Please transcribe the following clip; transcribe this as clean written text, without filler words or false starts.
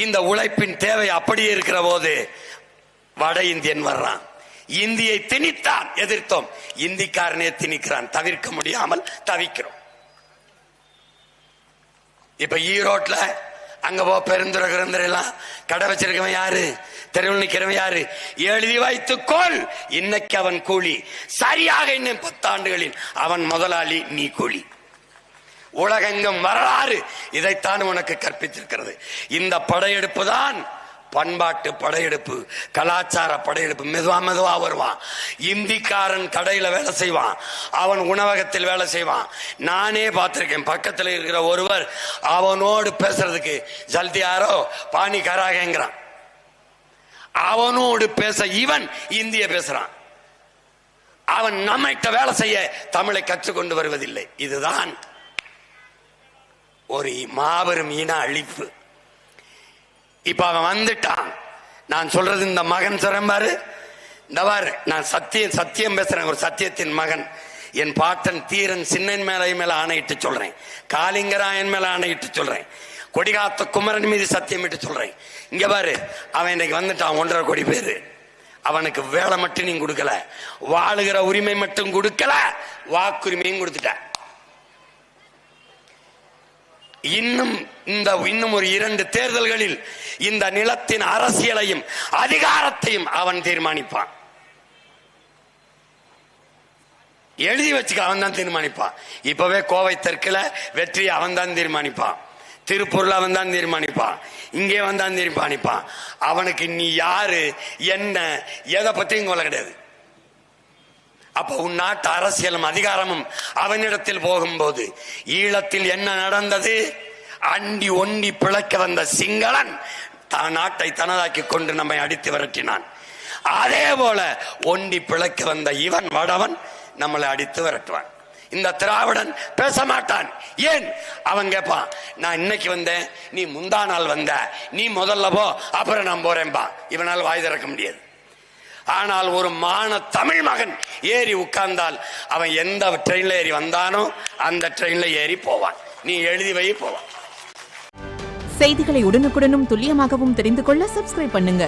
இந்த உழைப்பின் தேவை அப்படியே இருக்கிற போது வட இந்தியன் வர்றான். இந்தியை திணித்தான், எதிர்த்தோம். இந்திக்காரனே திணிக்கிறான், தவிர்க்க முடியாமல் தவிக்கிறோம். இப்ப ஈரோட்ல அங்க போ பெருந்துறை எல்லாம் கடை வச்சிருக்கவன் யாரு? தெருவில் நிக்கிறவன் யாரு? எழுதி வைத்துக்கொள், இன்னைக்கு அவன் கூலி. சரியாக இன்னும் 10 ஆண்டுகளில் அவன் முதலாளி, நீ கூலி. உலகெங்கும் வரலாறு இதைத்தான் உனக்கு கற்பித்திருக்கிறது. இந்த படையெடுப்பு தான் பண்பாட்டு படையெடுப்பு, கலாச்சார படையெடுப்பு. மெதுவா வருவான். இந்திக்காரன் கடையில வேலை செய்வான், அவன் உணவகத்தில் வேலை செய்வான். நானே பார்த்திருக்கேன். பக்கத்தில் இருக்கிற ஒருவர் அவனோடு பேசுறதுக்கு ஜல்தி யாரோ பானி கராகங்கிறான். அவனோடு பேச இவன் இந்திய பேசுறான். அவன் நம்மகிட்ட வேலை செய்ய தமிழை கற்றுக்கொண்டு வருவதில்லை. இதுதான் ஒரு மாபெரும் இன அழிப்பு. இப்ப அவன் வந்துட்டான். நான் சொல்றது இந்த மகன் சொல்றேன், நான் சத்தியம் பேசுறேன். ஒரு சத்தியத்தின் மகன். என் பாட்டன் தீரன் சின்னன் மேல ஆணையிட்டு சொல்றேன். காளிங்கராயன் மேல ஆணையிட்டு சொல்றேன். கொடிகாத்த குமரன் மீது சத்தியம் இட்டு சொல்றேன். இங்க பாரு, அவன் இன்னைக்கு வந்துட்டான். 1.5 கோடி பேரு. அவனுக்கு வேலை மட்டும் நீ கொடுக்கல, வாழுகிற உரிமை மட்டும் கொடுக்கல, வாக்குரிமையும் கொடுத்துட்ட. இன்னும் ஒரு 2 தேர்தல்களில் இந்த நிலத்தின் அரசியலையும் அதிகாரத்தையும் அவன் தீர்மானிப்பான். எழுதி வச்சுக்க, அவன் தான் தீர்மானிப்பான். இப்பவே கோவை தெற்குல வெற்றி அவன் தான் தீர்மானிப்பான். திருப்பூர்ல அவன் தான் தீர்மானிப்பான். இங்கே வந்தான் தீர்மானிப்பான். அவனுக்கு நீ யாரு என்ன எதை பத்தியும் கொள்ள கிடையாது. அப்ப உன் நாட்டு அரசியலும் அதிகாரமும் அவனிடத்தில் போகும்போது ஈழத்தில் என்ன நடந்தது? அண்டி ஒண்டி பிழைக்க வந்த சிங்களன் நாட்டை தனதாக்கி கொண்டு நம்மை அடித்து விரட்டினான். அதே போல ஒண்டி பிழைக்க வந்த இவன் வடவன் நம்மளை அடித்து விரட்டுவான். இந்த திராவிடன் பேச மாட்டான். ஏன்? அவன் கேட்பான், நான் இன்னைக்கு வந்தேன், நீ முந்தா நாள் வந்த, நீ முதல்ல போ, அப்புறம் நான் போறேன்பா. இவனால் வாய் திறக்க முடியாது. ஆனால் ஒரு தமிழ் மகன் ஏறி உட்கார்ந்தால் அவன் எந்த ட்ரெயின்ல ஏறி வந்தானோ அந்த ட்ரெயின்ல ஏறி போவான். நீ எழுதி வை, போவான். செய்திகளை உடனுக்குடனும் துல்லியமாகவும் தெரிந்து கொள்ள சப்ஸ்கிரைப் பண்ணுங்க.